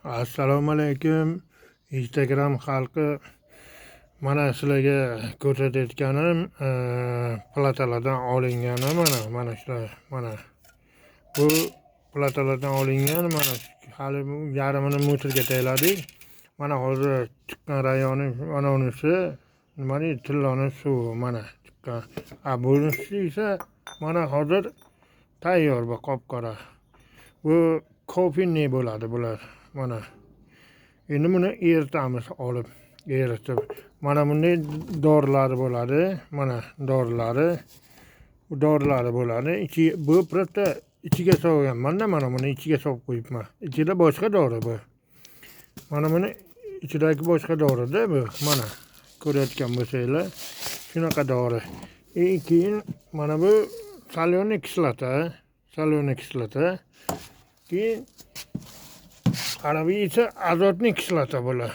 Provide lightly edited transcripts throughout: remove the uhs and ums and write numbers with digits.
Assalomu alaykum. Instagram xalqi, mana sizlarga ko'rsatayotganim platalardan olingani mana shular. Mana bu platalardan olingan, mana hali yarmini metrga tayyorladik. Mana hozir chiqqan rayoni mana unisi nimani tilloni suvi mana chiqqan. Bunisi esa mana hozir tayyor bu qop-qora. Bu kofinli bo'ladi bular. Mana endi buni eritamiz, olib eritib. Mana bunday dorilari bo'ladi. Mana dorilari bo'ladi. Bu просто ichiga solganman-da, mana buni ichiga solib qo'yibman. Ichida boshqa dori bu. Mana buni ichidagi boshqa dorida bu. Mana ko'rayotgan bo'lsanglar, shunaqa dori. Keyin mana bu soleniy kislota. Keyin ana bu esa azotniy kislota bular.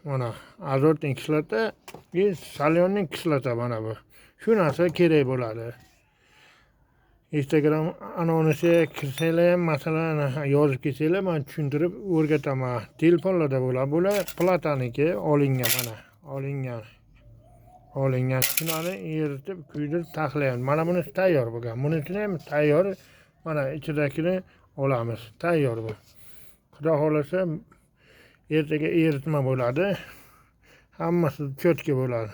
Mana azotniy kislota, soleniy kislota mana bu. Shu narsa kerak bo'ladi. Instagram anonsiga kirsanglar ham, masalan, yozib kelsanglar, men tushuntirib o'rgataman. Telefonlarda bo'ladi. Bular plataniki olingan mana. Olingan. Shuni eritib, kuydirib taxlaymiz. Mana bunisi tayyor bo'lgan. Bunisini ham tayyor. Mana ichidagini olamiz. Tayyor bu. Xudo xolasa ertaga eritma bo'ladi. Hammasi cho'tka bo'ladi.